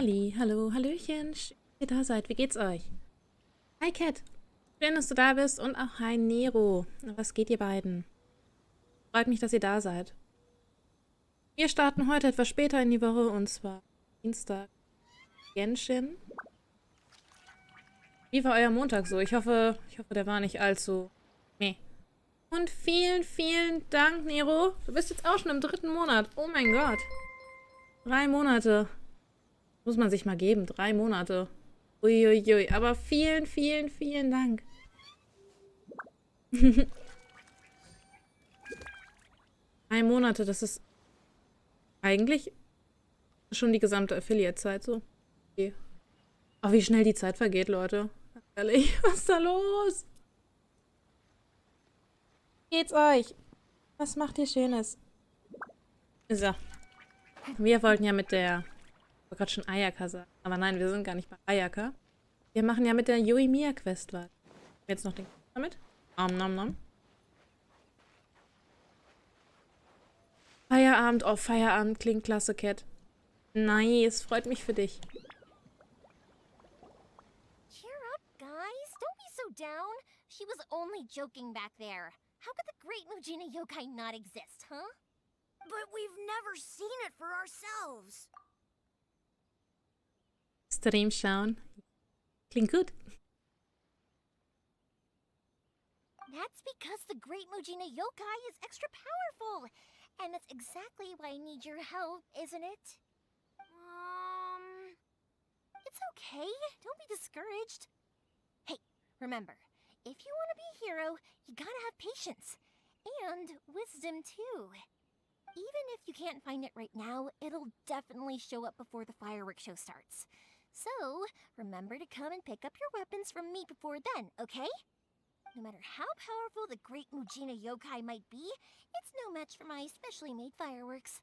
Halli, hallo, hallöchen, schön, dass ihr da seid. Wie geht's euch? Hi Cat, schön, dass du da bist und auch hi Nero. Was geht ihr beiden? Freut mich, dass ihr da seid. Wir starten heute etwas später in die Woche und zwar Dienstag. Genshin. Wie war euer Montag so? Ich hoffe, der war nicht allzu... Nee. Und vielen, vielen Dank, Nero. Du bist jetzt auch schon im 3. Monat. Oh mein Gott. 3 Monate. Muss man sich mal geben. 3 Monate. Uiuiui. Aber vielen, vielen, vielen Dank. 3 Monate, das ist eigentlich schon die gesamte Affiliate-Zeit so. Okay. Ach, wie schnell die Zeit vergeht, Leute. Ehrlich, was ist da los? Wie geht's euch? Was macht ihr Schönes? So. Wir wollten ja mit der... Ich wollte gerade schon Ayaka sagen. Aber nein, wir sind gar nicht bei Ayaka. Wir machen ja mit der Yoimiya-Quest weiter. Jetzt noch den damit. Nom nom nom. Feierabend. Oh, Feierabend klingt klasse, Cat. Nice. Freut mich für dich. Cheer up, guys. Don't be so down. She was only joking back there. How could the great Mujina yokai not exist, huh? But we've never seen it for ourselves. Stream schauen. Klingt gut. That's because the great Mujina yokai is extra powerful. And that's exactly why I need your help, isn't it? It's okay. Don't be discouraged. Hey, remember, if you want to be a hero, you gotta have patience. And wisdom, too. Even if you can't find it right now, it'll definitely show up before the fireworks show starts. So, remember to come and pick up your weapons from me before then, okay? No matter how powerful the great Mujina yokai might be, it's no match for my specially made fireworks.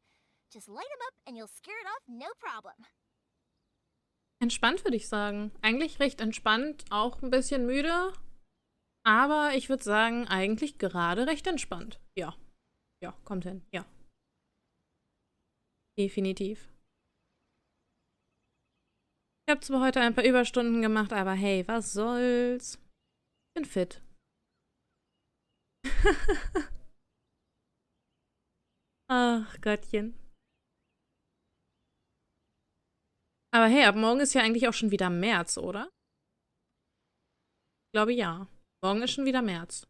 Just light them up and you'll scare it off no problem. Entspannt würde ich sagen. Eigentlich recht entspannt, auch ein bisschen müde. Aber ich würde sagen, eigentlich gerade recht entspannt. Ja. Ja, kommt hin. Ja. Definitiv. Ich habe zwar heute ein paar Überstunden gemacht, aber hey, was soll's? Bin fit. Ach, Gottchen. Aber hey, ab morgen ist ja eigentlich auch schon wieder März, oder? Ich glaube ja. Morgen ist schon wieder März.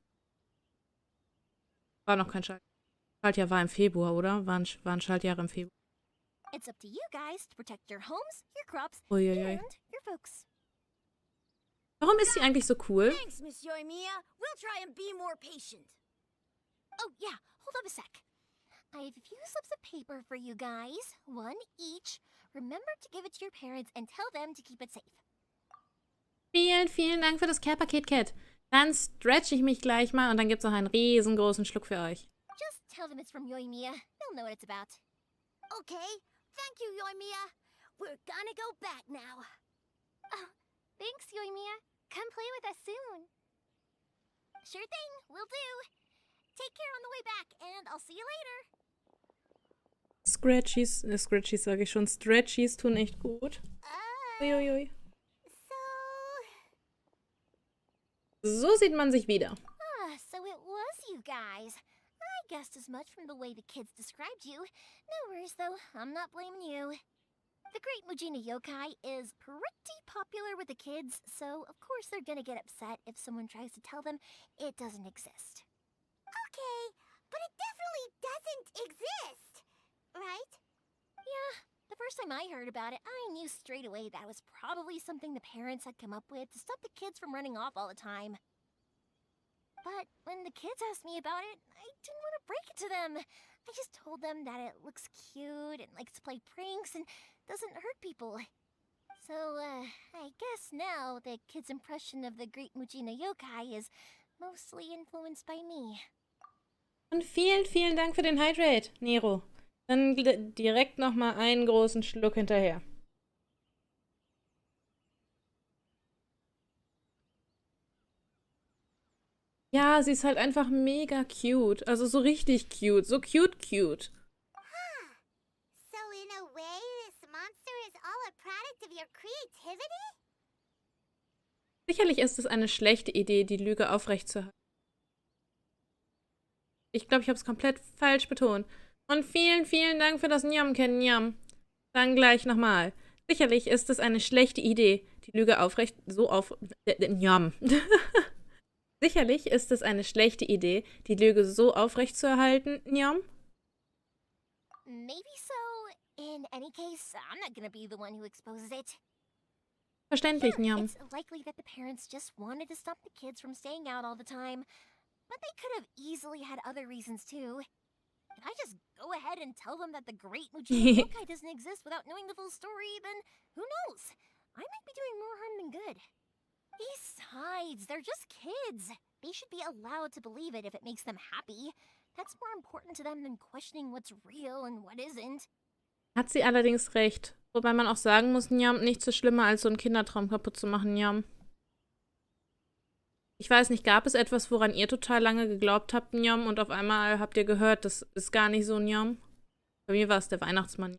War noch kein Schaltjahr, war im Februar, oder? War ein Schaltjahr im Februar. It's up to you guys to protect your homes, your crops, Uiuiui. and your folks. Warum ist sie eigentlich so cool? Thanks, Miss Yoimiya. We'll try and be more patient. Oh, yeah, hold up a sec. I have a few slips of paper for you guys, one each. Remember to give it to your parents and tell them to keep it safe. Vielen, vielen Dank für das Care-Paket, Cat. Dann stretch ich mich gleich mal und dann gibt's noch einen riesengroßen Schluck für euch. Just tell them it's from Yoimiya. They'll know what it's about. Okay, thank you, Yoimiya. We're gonna go back now. Oh, thanks, Yoimiya. Come play with us soon. Sure thing, will do. Take care on the way back, and I'll see you later. Scratchies sage ich schon. Stretchies tun echt gut. Uiuiui. So sieht man sich wieder. So it was you guys. I guessed as much from the way the kids described you. No worries, though. I'm not blaming you. The great Mujina yokai is pretty popular with the kids, so of course they're gonna get upset if someone tries to tell them it doesn't exist. Okay, but it definitely doesn't exist, right? Yeah, the first time I heard about it, I knew straight away that was probably something the parents had come up with to stop the kids from running off all the time. But when the kids asked me about it, I didn't want to break it to them. I just told them that it looks cute and likes to play pranks and doesn't hurt people. So, I guess now the kids' impression of the great Mujina yokai is mostly influenced by me. Und vielen, vielen Dank für den Hydrate, Nero. Dann direkt nochmal einen großen Schluck hinterher. Ja, sie ist halt einfach mega cute. Also so richtig cute. So cute. So in a way, this monster is all a product creativity? Sicherlich ist es eine schlechte Idee, die Lüge aufrechtzuerhalten. Ich glaube, ich habe es komplett falsch betont. Und vielen, vielen Dank für das Njam, kennen Njam. Dann gleich nochmal. Sicherlich ist es eine schlechte Idee, die Lüge Njam. Sicherlich ist es eine schlechte Idee, die Lüge so aufrechtzuerhalten, Njam. Maybe so. In any case, I'm not gonna be the one who exposes it. Verständlich, Sure, Njam. it's likely that the parents just wanted to stop the kids from staying out all the time, but they could have easily had other reasons too. If I just go ahead and tell them that the great Mujin yokai doesn't exist without knowing the full story, then who knows? I might be doing more harm than good. Besides, they're just kids. They should be allowed to believe it if it makes them happy. That's more important to them than questioning what's real and what isn't. Hat sie allerdings recht. Wobei man auch sagen muss, Njam, nichts so schlimmer als so einen Kindertraum kaputt zu machen, Njam. Ich weiß nicht, gab es etwas, woran ihr total lange geglaubt habt, Njam, und auf einmal habt ihr gehört, das ist gar nicht so, Njam? Bei mir war es der Weihnachtsmann.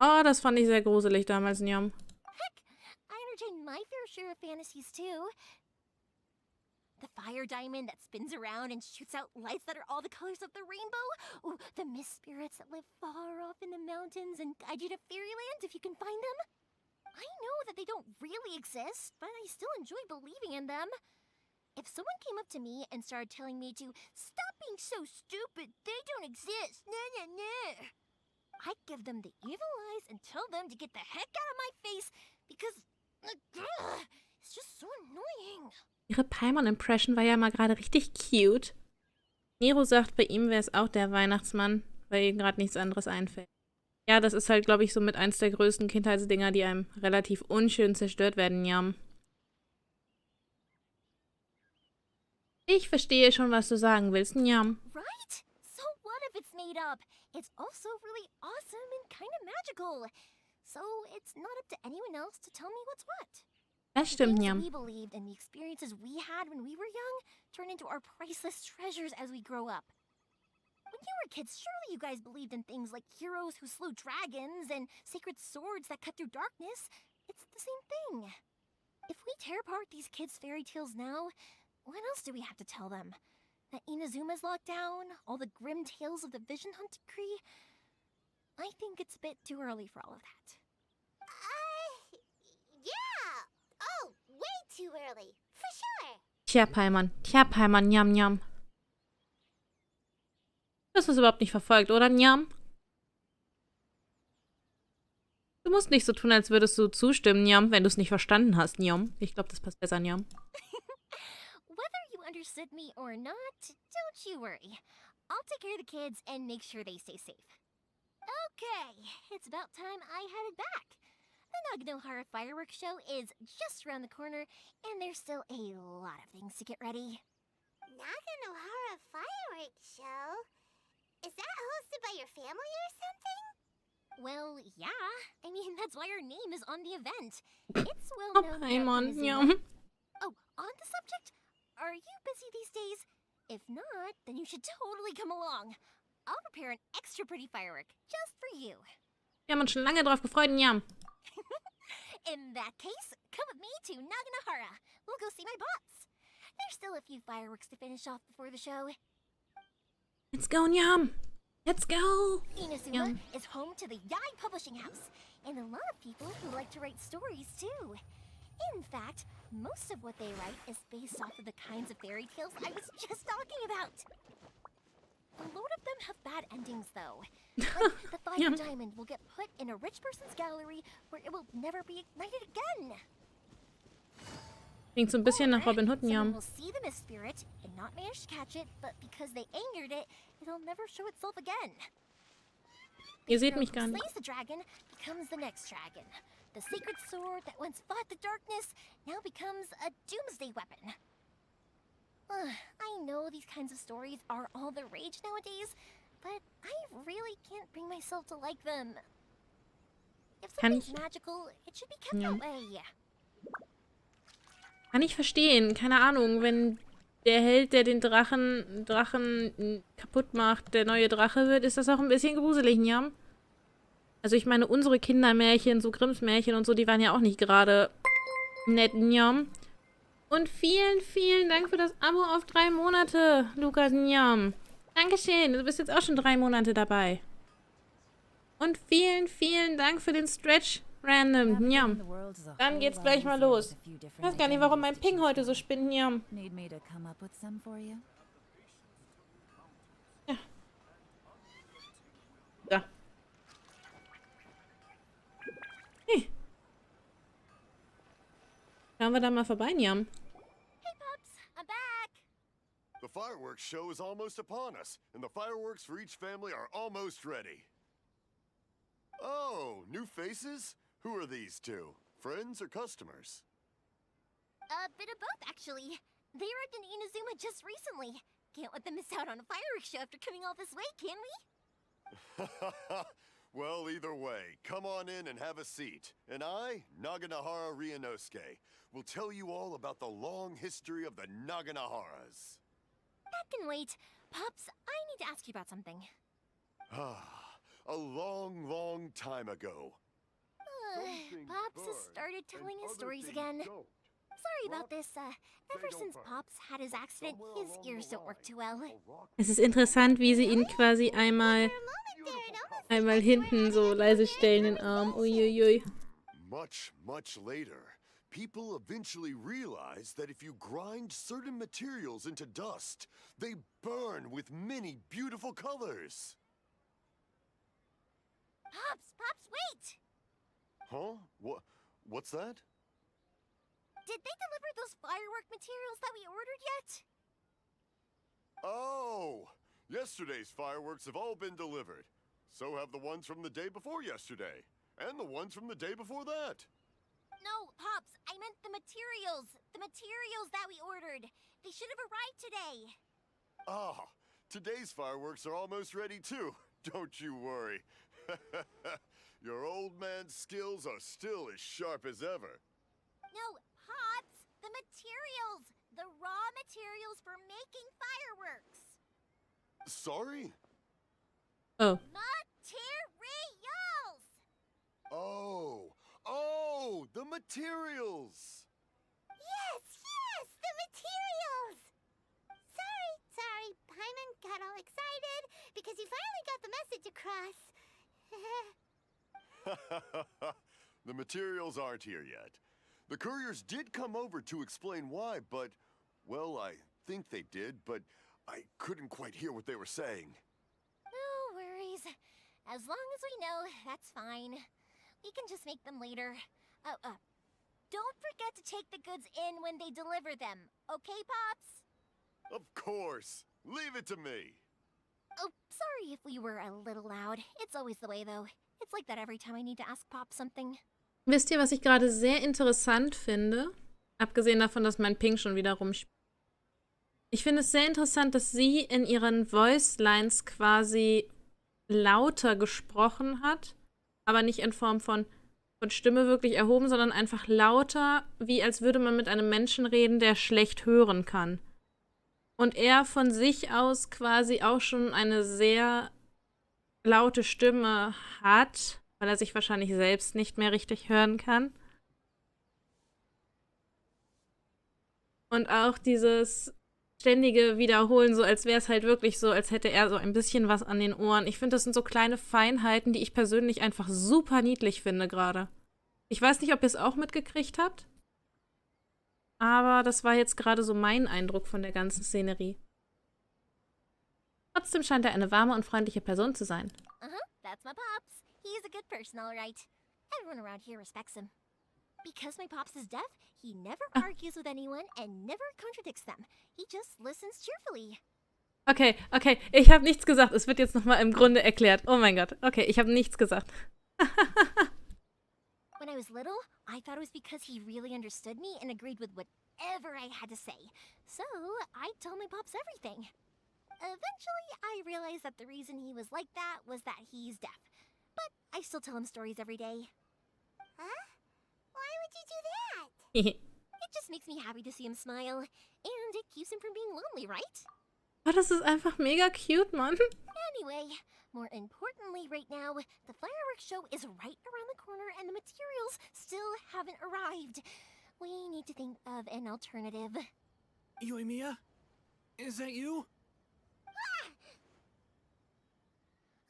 Oh, das fand ich sehr gruselig damals, Njam. Heck, I entertain my fair share of fantasies too. The fire diamond that spins around and shoots out lights that are all the colors of the rainbow. Ooh, the mist spirits that live far off in the mountains and guide you to fairyland if you can find them. I know that they don't really exist, but I still enjoy believing in them. If someone came up to me and started telling me to stop being so stupid, they don't exist, I'd give them the evil eyes and tell them to get the heck out of my face because it's just so annoying. Ihre Paimon-Impression war ja mal gerade richtig cute. Nero sagt, bei ihm wäre es auch der Weihnachtsmann, weil ihm gerade nichts anderes einfällt. Ja, das ist halt, glaube ich, so mit eins der größten Kindheitsdinger, die einem relativ unschön zerstört werden, Njam. Ich verstehe schon, was du sagen willst, Njam. Right? So what if it's made up? It's also really awesome and kind of magical. So it's not up to anyone else to tell me what's what. Das The stimmt, things Njam. we believed and the experiences we had when we were young turn into our priceless treasures as we grow up. When you were kids, surely you guys believed in things like heroes who slew dragons and sacred swords that cut through darkness. It's the same thing. If we tear apart these kids' fairy tales now, what else do we have to tell them? That Inazuma's locked down? All the grim tales of the Vision Hunt decree? I think it's a bit too early for all of that. Yeah. Oh, way too early. For sure. Tja, Paimon, Njam, Njam. Du hast es überhaupt nicht verfolgt, oder, Njam? Du musst nicht so tun, als würdest du zustimmen, Njam, wenn du es nicht verstanden hast, Njam. Ich glaube, das passt besser, Njam. Whether you understood me or not, don't you worry. I'll take care of the kids and make sure they stay safe. Okay, it's about time I headed back. The Naganohara fireworks show is just around the corner, and there's still a lot of things to get ready. Naganohara fireworks show? Is that hosted by your family or something? Well, yeah. I mean, that's why our name is on the event. It's well Oh, known. Paimon, that Njam. Oh, on the subject, are you busy these days? If not, then you should totally come along. I'll prepare an extra pretty firework just for you. Wir haben uns schon lange drauf gefreut, Njam. In that case, come with me to Naganohara. We'll go see my boss. There's still a few fireworks to finish off before the show. Let's go, Njam. Let's go. Inazuma is home to the Yai Publishing House, and a lot of people who like to write stories too. In fact, most of what they write is based off of the kinds of fairy tales I was just talking about. A load of them have bad endings, though. Like the fire diamond will get put in a rich person's gallery where it will never be ignited again. Klingt so ein bisschen nach Robin Hood, Someone Njam. will see the mist spirit and not manage to catch it, but because they angered it, it'll never show itself again. Ihr seht mich gar Who nicht. slays the dragon becomes the next dragon. The sacred sword that once fought the darkness now becomes a doomsday weapon. I know these kinds of stories are all the rage nowadays, but I really can't bring myself to like them. If something's magical, it should be kept that way. Kann ich verstehen. Keine Ahnung, wenn der Held, der den Drachen kaputt macht, der neue Drache wird, ist das auch ein bisschen gruselig, Njam. Also ich meine, unsere Kindermärchen, so Grimms Märchen und so, die waren ja auch nicht gerade nett, njam. Und vielen, vielen Dank für das Abo auf 3 Monate, Lukas, njam. Dankeschön, du bist jetzt auch schon 3 Monate dabei. Und vielen, vielen Dank für den Stretch Random, njam. Dann geht's gleich mal los. Ich weiß gar nicht, warum mein Ping heute so spinnt, njam. Ja. Ja. Hey. Schauen wir da mal vorbei, njam. Hey, Pops, I'm back. The fireworks show is almost upon us, and the fireworks for each family are almost ready. Oh, new faces? Who are these two? Friends or customers? A bit of both, actually. They arrived in Inazuma just recently. Can't let them miss out on a fireworks show after coming all this way, can we? Well, either way, come on in and have a seat. And I, Naganahara Ryunosuke, will tell you all about the long history of the Naganaharas. That can wait. Pops, I need to ask you about something. A long, long time ago. Pops has started telling his stories again. Sorry about this. Ever since Pops had his accident, his ears don't work too well. Es ist interessant, wie sie ihn quasi einmal hinten so leise stellen, den Arm. Uiuiui. Much, much later, people eventually realized that if you grind certain materials into dust, they burn with many beautiful colors. Pops, wait! Huh? What's that? Did they deliver those firework materials that we ordered yet? Oh! Yesterday's fireworks have all been delivered. So have the ones from the day before yesterday. And the ones from the day before that. No, Pops, I meant the materials. The materials that we ordered. They should have arrived today. Ah, today's fireworks are almost ready too. Don't you worry. Your old man's skills are still as sharp as ever. No, Pops, the materials. The raw materials for making fireworks. Sorry? Oh. Materials! Oh, the materials! Yes, the materials! Sorry, Paimon got all excited because he finally got the message across. The materials aren't here yet. The couriers did come over to explain why, but, well, I think they did, but I couldn't quite hear what they were saying. No worries. As long as we know, that's fine. We can just make them later. Don't forget to take the goods in when they deliver them, okay, Pops? Of course. Leave it to me. Oh, sorry if we were a little loud. It's always the way, though. It's like that every time I need to ask Pop something. Wisst ihr, was ich gerade sehr interessant finde? Abgesehen davon, dass mein Ping schon wieder rumspielt. Ich finde es sehr interessant, dass sie in ihren Voice-Lines quasi lauter gesprochen hat, aber nicht in Form von Stimme wirklich erhoben, sondern einfach lauter, wie als würde man mit einem Menschen reden, der schlecht hören kann. Und er von sich aus quasi auch schon eine sehr laute Stimme hat, weil er sich wahrscheinlich selbst nicht mehr richtig hören kann. Und auch dieses ständige Wiederholen, so als wäre es halt wirklich so, als hätte er so ein bisschen was an den Ohren. Ich finde, das sind so kleine Feinheiten, die ich persönlich einfach super niedlich finde gerade. Ich weiß nicht, ob ihr es auch mitgekriegt habt, aber das war jetzt gerade so mein Eindruck von der ganzen Szenerie. Trotzdem scheint er eine warme und freundliche Person zu sein. That's my Pops. He's a good person, all right. Everyone around here respects him. Because my Pops is deaf, he never argues with anyone and never contradicts them. He just listens cheerfully. Okay, ich habe nichts gesagt. Es wird jetzt nochmal im Grunde erklärt. Oh mein Gott. Okay, ich habe nichts gesagt. When I was little, I thought it was because he really understood me and agreed with whatever I had to say. So, I told my Pops everything. Eventually, I realized that the reason he was like that was that he's deaf. But I still tell him stories every day. Huh? Why would you do that? It just makes me happy to see him smile. And it keeps him from being lonely, right? Oh, das ist einfach mega cute, Mann. Anyway, More importantly right now, the fireworks show is right around the corner and the materials still haven't arrived. We need to think of an alternative. Yoimiya? Is that you?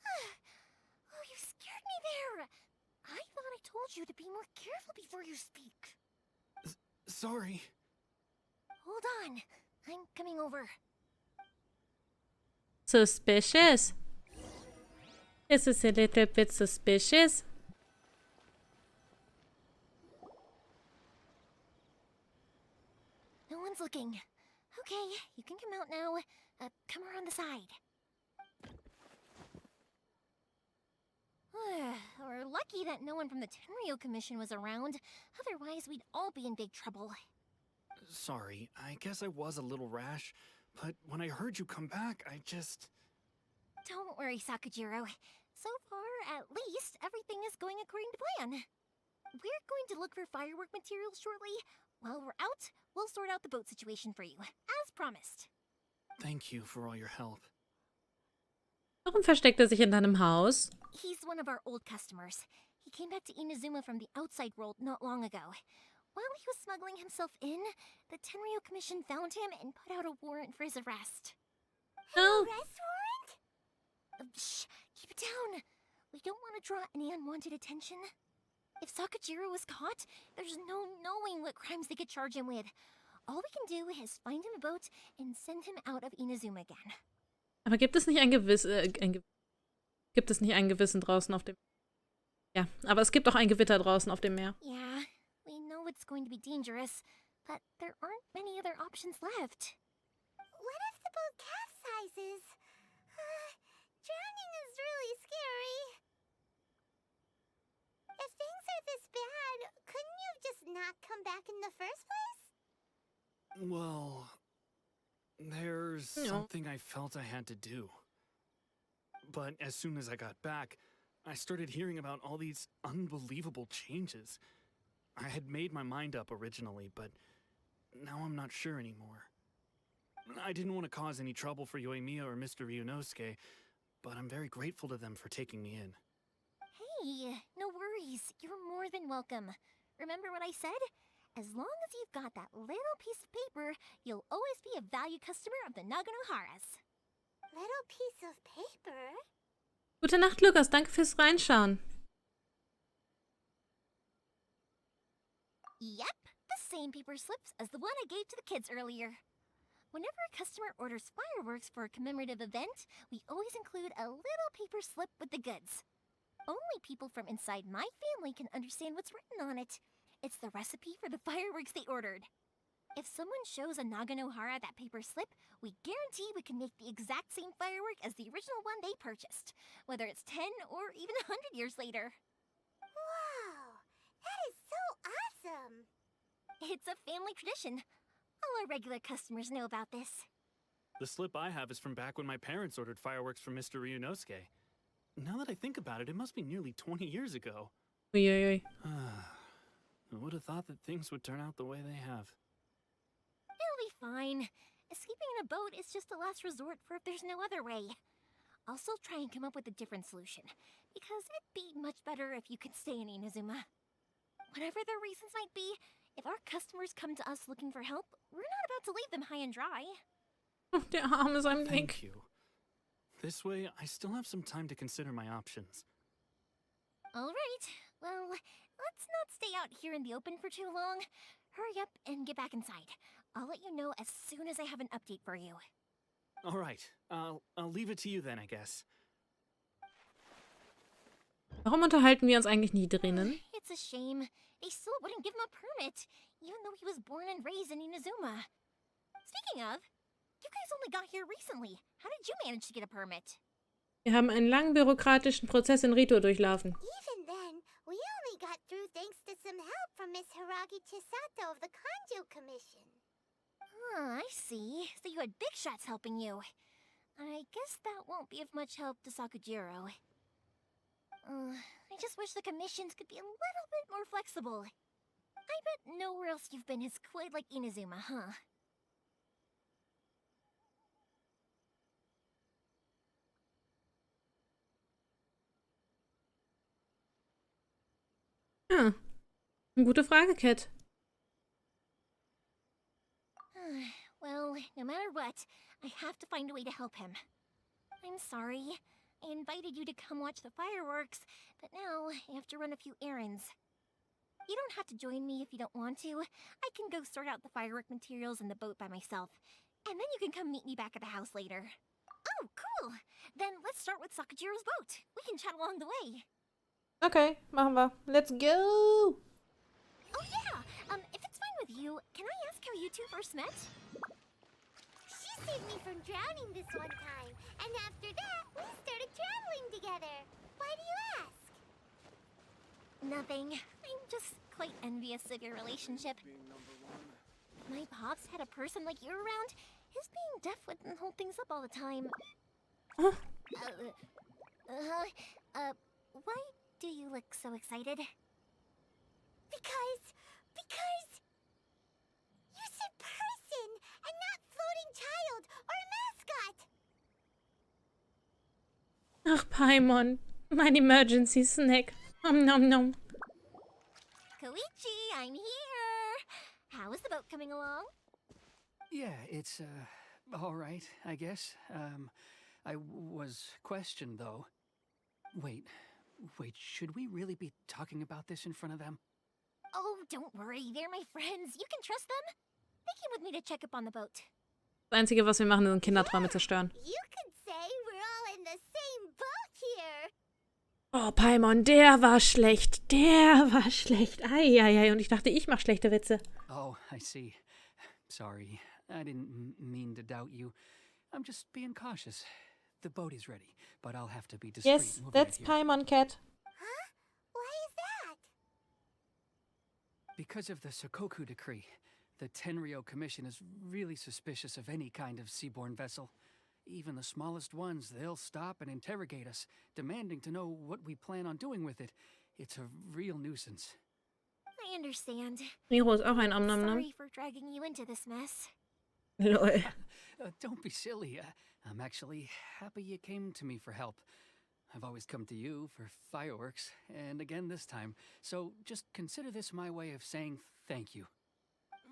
Oh, you scared me there! I thought I told you to be more careful before you speak. Sorry. Hold on. I'm coming over. Suspicious. This is a little bit suspicious. No one's looking. Okay, you can come out now. Come around the side. We're lucky that no one from the Tenryo Commission was around. Otherwise, we'd all be in big trouble. Sorry, I guess I was a little rash, but when I heard you come back, I just... Don't worry, Sakujiro. So far, at least, everything is going according to plan. We're going to look for firework materials shortly. While we're out, we'll sort out the boat situation for you, as promised. Thank you for all your help. Warum versteckt er sich in deinem Haus? He's one of our old customers. He came back to Inazuma from the outside world not long ago. While he was smuggling himself in, the Tenryo Commission found him and put out a warrant for his arrest. Oh. Arrest warrant? Shh, keep it down. We don't want to draw any unwanted attention. If Sakujiro was caught, there's no knowing what crimes they could charge him with. All we can do is find him a boat and send him out of Inazuma again. Aber gibt es nicht gibt es nicht ein Gewissen draußen auf dem... Ja, aber es gibt auch ein Gewitter draußen auf dem Meer. Yeah, we know it's going to be dangerous, but there aren't many other options left. What if the boat capsizes? Drowning is really scary. If things are this bad, couldn't you just not come back in the first place? Well, there's No. something I felt I had to do. But as soon as I got back, I started hearing about all these unbelievable changes. I had made my mind up originally, but now I'm not sure anymore. I didn't want to cause any trouble for Yoimiya or Mr. Ryunosuke, but I'm very grateful to them for taking me in. Hey, no worries. You're more than welcome. Remember what I said? As long as you've got that little piece of paper, you'll always be a valued customer of the Naganoharas. Little piece of paper? Gute Nacht, Lukas. Danke fürs Reinschauen. Yep, the same paper slips as the one I gave to the kids earlier. Whenever a customer orders fireworks for a commemorative event, we always include a little paper slip with the goods. Only people from inside my family can understand what's written on it. It's the recipe for the fireworks they ordered. If someone shows a Naganohara that paper slip, we guarantee we can make the exact same firework as the original one they purchased, whether it's 10 or even 100 years later. Wow, that is so awesome. It's a family tradition. All our regular customers know about this. The slip I have is from back when my parents ordered fireworks from Mr. Ryunosuke. Now that I think about it, it must be nearly 20 years ago. Uiuiui. I would have thought that things would turn out the way they have. It'll be fine. Escaping in a boat is just a last resort for if there's no other way. I'll still try and come up with a different solution, because it'd be much better if you could stay in Inazuma. Whatever their reasons might be, if our customers come to us looking for help, we're not about to leave them high and dry. Oh, der arme sein Weg. Thank you. This way, I still have some time to consider my options. All right. Well, let's not stay out here in the open for too long. Hurry up and get back inside. I'll let you know as soon as I have an update for you. All right, I'll leave it to you then, I guess. Warum unterhalten wir uns eigentlich nie drinnen? It's a shame. They still wouldn't give him a permit, even though he was born and raised in Inazuma. Speaking of, you guys only got here recently. How did you manage to get a permit? Wir haben einen langen bürokratischen Prozess in Rito durchlaufen. Even then, we only got through thanks to some help from Miss Hiragi Chisato of the Kanjo Commission. I see. So you had big shots helping you. I guess that won't be of much help to Sakujiro. I just wish the commissions could be a little bit more flexible. I bet nowhere else you've been is quite like Inazuma, huh? Ja, eine gute Frage, Cat. Well, no matter what, I have to find a way to help him. I'm sorry. I invited you to come watch the fireworks, but now I have to run a few errands. You don't have to join me if you don't want to. I can go sort out the firework materials in the boat by myself. And then you can come meet me back at the house later. Oh, cool! Then let's start with Sakajiro's boat. We can chat along the way. Okay, machen wir. Let's go! Oh yeah! If it's fine with you, can I ask how you two first met? She saved me from drowning this one time, and after that, we started traveling together. Why do you ask? Nothing. I'm just quite envious of your relationship. If my pops had a person like you around, his being deaf wouldn't hold things up all the time. Huh? Why do you look so excited? Because you said person and not floating child or a mascot. Ach, Paimon. Mein Emergency Snack. Nom nom nom. Koichi, I'm here! How is the boat coming along? Yeah, it's, all right, I guess. I was questioned, though. Wait, should we really be talking about this in front of them? Oh, don't worry, they're my friends. You can trust them. They came with me to check up on the boat. Das Einzige, was wir machen, sind Kinderträume zerstören. You could say we're all in the same boat here. Oh, Paimon, der war schlecht. Der war schlecht. Eieiei. Und ich dachte, ich mache schlechte Witze. Oh, I see. Sorry, I didn't mean to doubt you. I'm just being cautious. The boat is ready, but I'll have to be discreet. Yes, moving that's it here. Paimon, Cat. Huh? Why is that? Because of the Sokoku decree, the Tenryou Commission is really suspicious of any kind of seaborne vessel. Even the smallest ones, they'll stop and interrogate us, demanding to know what we plan on doing with it. It's a real nuisance. I understand. Nero ist auch ein Omnamnam. Sorry for dragging you into this mess. Lol. Don't be silly. I'm actually happy you came to me for help. I've always come to you for fireworks, and again this time. So just consider this my way of saying thank you.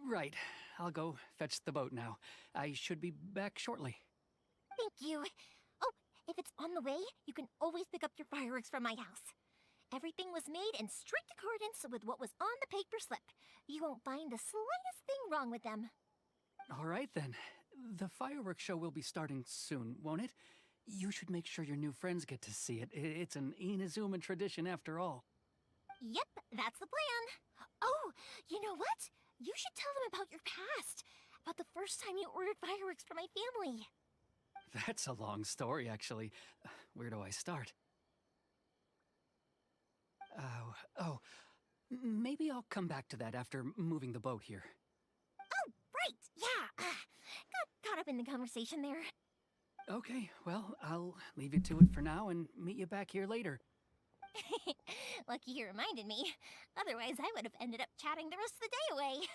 Right, I'll go fetch the boat now. I should be back shortly. Thank you. Oh, if it's on the way, you can always pick up your fireworks from my house. Everything was made in strict accordance with what was on the paper slip. You won't find the slightest thing wrong with them. All right then. The fireworks show will be starting soon, won't it? You should make sure your new friends get to see it. It's an Inazuma tradition after all. Yep, that's the plan. Oh, you know what? You should tell them about your past. About the first time you ordered fireworks for my family. That's a long story, actually. Where do I start? Maybe I'll come back to that after moving the boat here. Oh, right, yeah. Got caught up in the conversation there. Okay, well, I'll leave you to it for now and meet you back here later. Lucky you reminded me. Otherwise, I would have ended up chatting the rest of the day away.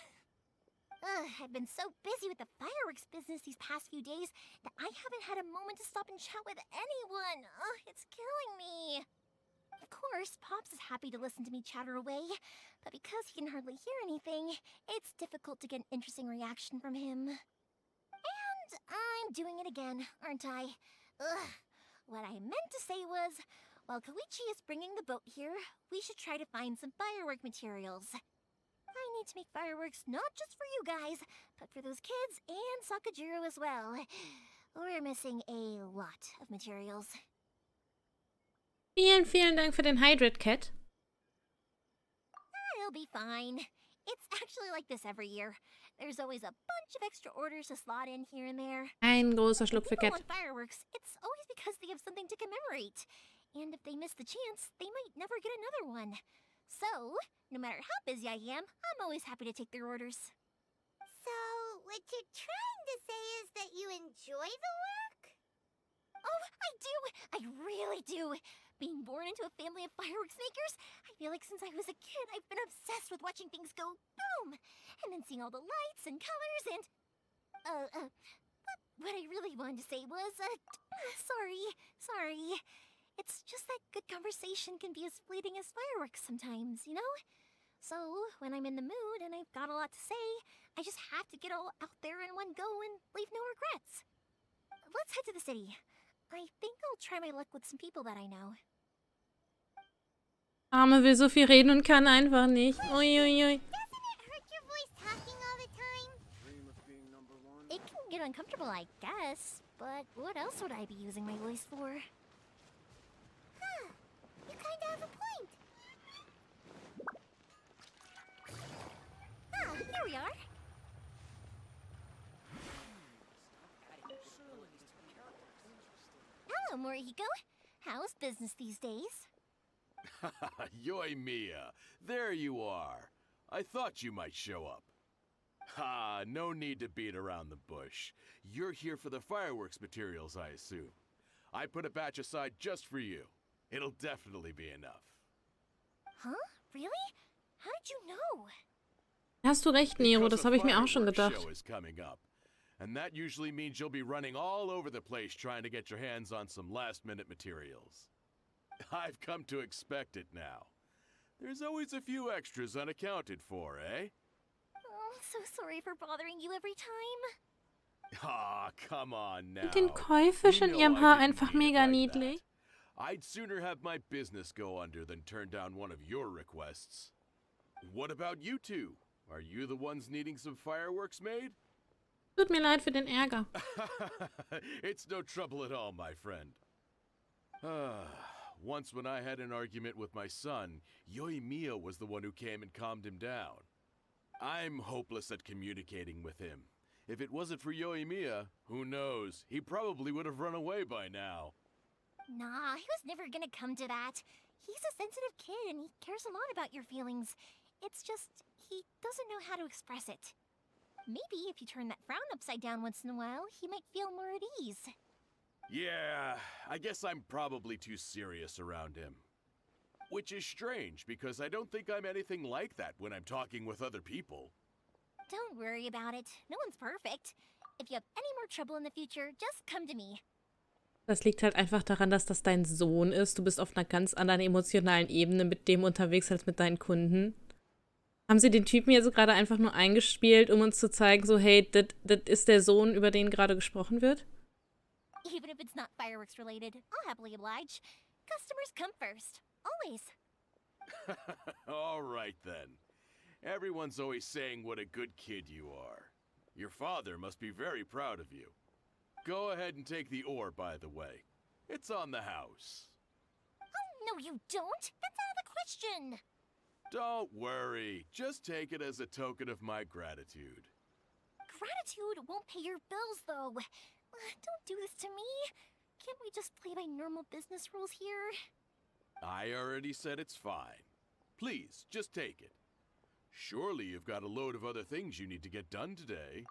I've been so busy with the fireworks business these past few days that I haven't had a moment to stop and chat with anyone. It's killing me. Of course, Pops is happy to listen to me chatter away, but because he can hardly hear anything, it's difficult to get an interesting reaction from him. And I'm doing it again, aren't I? What I meant to say was, while Koichi is bringing the boat here, we should try to find some firework materials. I need to make fireworks not just for you guys, but for those kids and Sakajiro as well. We're missing a lot of materials. Vielen Dank für den Hydrate, Cat. It'll be fine. It's actually like this every year. There's always a bunch of extra orders to slot in here and there. Ein großer Schluck für If people Cat. want fireworks, it's always because they have something to commemorate. And if they miss the chance, they might never get another one. So, no matter how busy I am, I'm always happy to take their orders. So, what you're trying to say is that you enjoy the work? Oh, I do! I really do! Being born into a family of fireworks makers, I feel like since I was a kid, I've been obsessed with watching things go boom! And then seeing all the lights and colors and... But what I really wanted to say was, sorry. It's just that good conversation can be as fleeting as fireworks sometimes, you know? So, when I'm in the mood and I've got a lot to say, I just have to get all out there in one go and leave no regrets. Let's head to the city. I think I'll try my luck with some people that I know. Arme will so viel reden und kann einfach nicht. Uiuiui. Doesn't it hurt your voice talking all the time? It can get uncomfortable, I guess, but what else would I be using my voice for? Huh. You kinda have a point. Ah, here we are. Hello, Morihiko. How's business these days? Yoimiya, there you are. I thought you might show up. Ha, no need to beat around the bush. You're here for the fireworks materials, I assume. I put a batch aside just for you. It'll definitely be enough. Huh? Really? How did you know? Hast du recht, Nero, das habe ich mir auch schon Because a gedacht. fireworks show is coming up. And that usually means you'll be running all over the place trying to get your hands on some last-minute materials. I've come to expect it now. There's always a few extras unaccounted for, eh? Oh, I'm so sorry for bothering you every time. Ah, come on now. Mit den Käufisch in You ihrem know Haar I didn't einfach mean it mega like niedlich. that. I'd sooner have my business go under than turn down one of your requests. What about you two? Are you the ones needing some fireworks made? Tut mir leid für den Ärger. It's no trouble at all, my friend. Once when I had an argument with my son, Yoimiya was the one who came and calmed him down. I'm hopeless at communicating with him. If it wasn't for Yoimiya, who knows, he probably would have run away by now. Nah, he was never gonna come to that. He's a sensitive kid and he cares a lot about your feelings. It's just, he doesn't know how to express it. Maybe if you turn that frown upside down once in a while, he might feel more at ease. Yeah, I guess I'm probably too serious around him. Which is strange, because I don't think I'm anything like that when I'm talking with other people. Don't worry about it. No one's perfect. If you have any more trouble in the future, just come to me. Das liegt halt einfach daran, dass das dein Sohn ist. Du bist auf einer ganz anderen emotionalen Ebene mit dem unterwegs als mit deinen Kunden. Haben sie den Typen hier so gerade einfach nur eingespielt, um uns zu zeigen, so hey, das ist der Sohn, über den gerade gesprochen wird? Even if it's not fireworks related, I'll happily oblige. Customers come first. Always. All right then. Everyone's always saying what a good kid you are. Your father must be very proud of you. Go ahead and take the ore, by the way. It's on the house. Oh, no you don't. That's out of the question. Don't worry. Just take it as a token of my gratitude. Gratitude won't pay your bills, though. Don't do this to me. Can't we just play by normal business rules here? I already said it's fine. Please, just take it. Surely you've got a load of other things you need to get done today.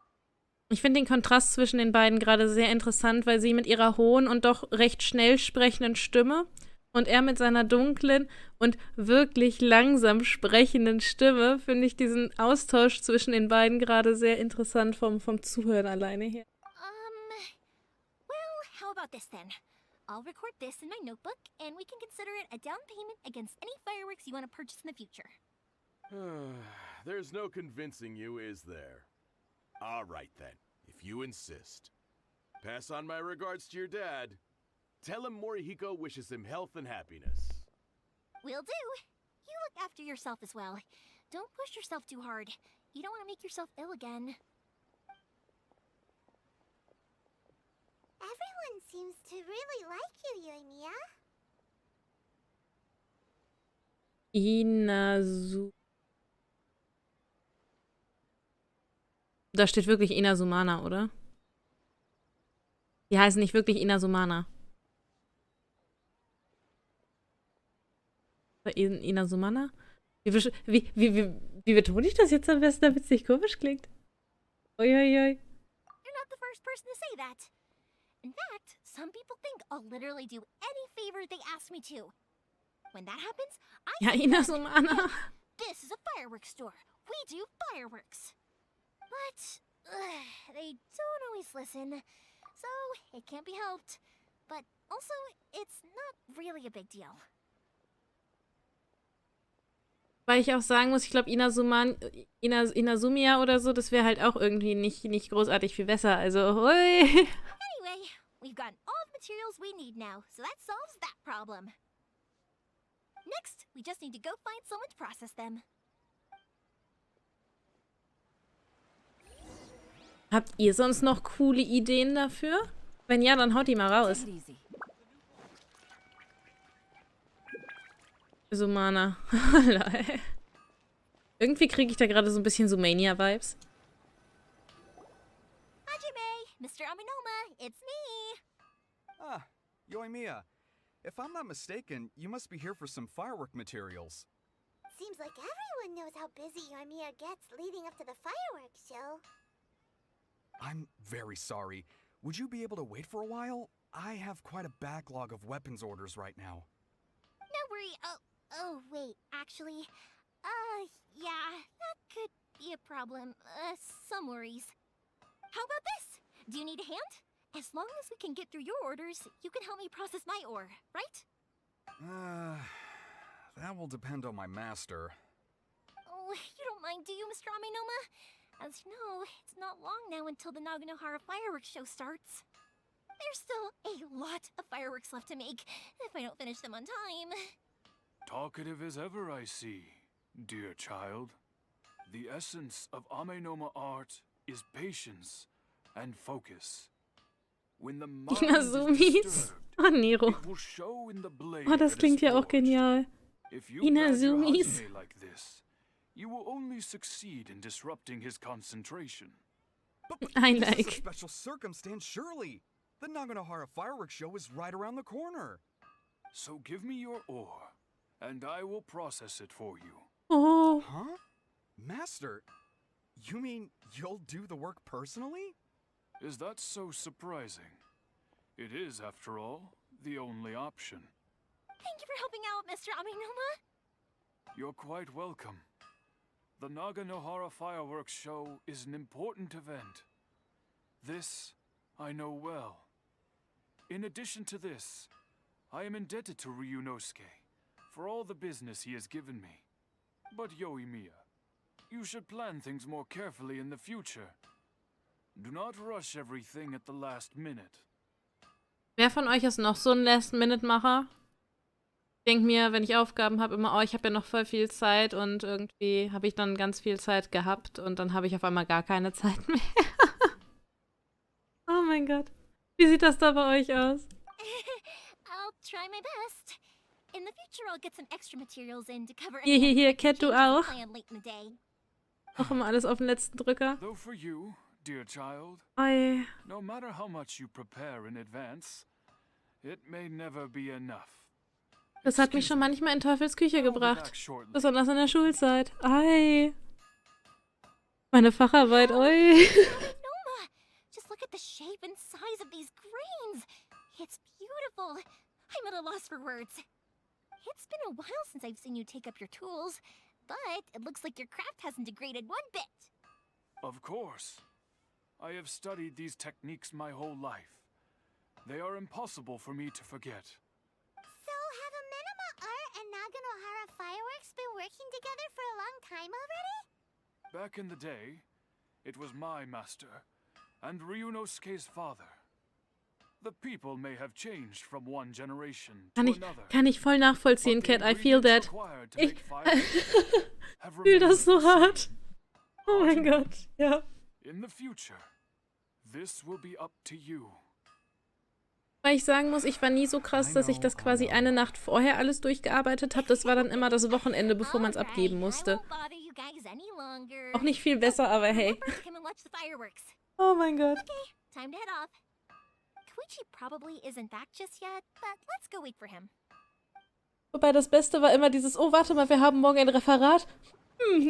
Ich finde den Kontrast zwischen den beiden gerade sehr interessant, weil sie mit ihrer hohen und doch recht schnell sprechenden Stimme und er mit seiner dunklen und wirklich langsam sprechenden Stimme, finde ich diesen Austausch zwischen den beiden gerade sehr interessant vom Zuhören alleine her. Well, how about this then? I'll record this in my notebook, and we can consider it a down payment against any fireworks you want to purchase in the future. There's no convincing you, is there? All right then, if you insist. Pass on my regards to your dad. Tell him Morihiko wishes him health and happiness. Will do. You look after yourself as well. Don't push yourself too hard. You don't want to make yourself ill again. Everyone seems to really like you, Yoimiya. Inazu. Da steht wirklich Inazumana, oder? Die heißen nicht wirklich Inazumana. Inazumana? Wie betone ich das jetzt am besten, damit es nicht komisch klingt? Uiuiui. You're not the first person to say that. In fact, some people think I'll literally do any favor they ask me to. When that happens, I Ja, say, Inazumana. this is a fireworks store. We do fireworks. But they don't always listen, so it can't be helped. but also, it's not really a big deal. Weil ich auch sagen muss, ich glaube, Inazumia oder so, das wäre halt auch irgendwie nicht großartig viel besser. Also, hui. Anyway, we've got all the materials we need now, so that solves that problem. Next, we just need to go find someone to process them. Habt ihr sonst noch coole Ideen dafür? Wenn ja, dann haut die mal raus. Take it easy. So, Mana. Irgendwie kriege ich da gerade so ein bisschen Zoomania-Vibes. Hajime, Mr. Aminoma, it's me! Ah, Yoimiya. If I'm not mistaken, you must be here for some firework materials. Seems like everyone knows how busy Yoimiya gets leading up to the fireworks show. I'm very sorry. Would you be able to wait for a while? I have quite a backlog of weapons orders right now. No worry. Oh, wait, actually, yeah, that could be a problem. Some worries. How about this? Do you need a hand? As long as we can get through your orders, you can help me process my ore, right? That will depend on my master. Oh, you don't mind, do you, Mr. Aminoma? As you know, it's not long now until the Naganohara fireworks show starts. There's still a lot of fireworks left to make, if I don't finish them on time. Talkative as ever, I see, dear child. The essence of Amenoma art is patience and focus. When the mind is Inazumis. disturbed, Oh, Nero. it will show in the blade Oh, das that is klingt ja auch forged. genial. If you badger Inazumis. Hajime like this, you will only succeed in disrupting his concentration. But I this is a like. special circumstance, surely. The Naganohara fireworks show is right around the corner. So give me your ore, and I will process it for you. Oh. Huh? Master, you mean you'll do the work personally? Is that so surprising? It is, after all, the only option. Thank you for helping out, Mr. Aminoma. You're quite welcome. The Naganohara fireworks show is an important event. This I know well. In addition to this, I am indebted to Ryunosuke for all the business he has given me. But Yoimiya, you should plan things more carefully in the future. Do not rush everything at the last minute. Wer von euch ist noch so ein Last-Minute-Macher? Ich denke mir, wenn ich Aufgaben habe, immer, oh, ich habe ja noch voll viel Zeit und irgendwie habe ich dann ganz viel Zeit gehabt und dann habe ich auf einmal gar keine Zeit mehr. Oh mein Gott. Wie sieht das da bei euch aus? I'll try my best. In the future, I'll get some extra materials in to cover Hier, Cat, du changes auch. planned late in the day. Auch immer alles auf den letzten Drücker. Though for you, dear child, Oi. no matter how much you prepare in advance, it may never be enough. Das hat mich schon manchmal in Teufels Küche I'll be gebracht. back shortly. Besonders in der Schulzeit. Ei. Meine Facharbeit, oi. Noma, just look at the shape and size of these grains. It's beautiful. I'm at a loss for words. It's been a while since I've seen you take up your tools, but it looks like your craft hasn't degraded one bit. Of course. I have studied these techniques my whole life. They are impossible for me to forget. So have Amenoma Art and Naganohara Fireworks been working together for a long time already? Back in the day, it was my master and Ryunosuke's father. The people may have changed from one generation to another. Kann ich voll nachvollziehen, but the Cat. I feel that. ingredients required to Ich make fireworks have fühle das remained so the same. hart. Oh mein Gott, ja. In the future, this will be up to you. Weil ich sagen muss, ich war nie so krass, dass ich das quasi eine Nacht vorher alles durchgearbeitet habe. Das war dann immer das Wochenende, bevor man es abgeben I musste. won't bother you guys any longer. Auch nicht viel besser, aber hey. Remember to come and watch the fireworks. Oh mein Gott. Okay, time to head off. Koichi probably isn't back just yet, but let's go wait for him. Wobei das Beste war immer dieses, oh warte mal, wir haben morgen ein Referat.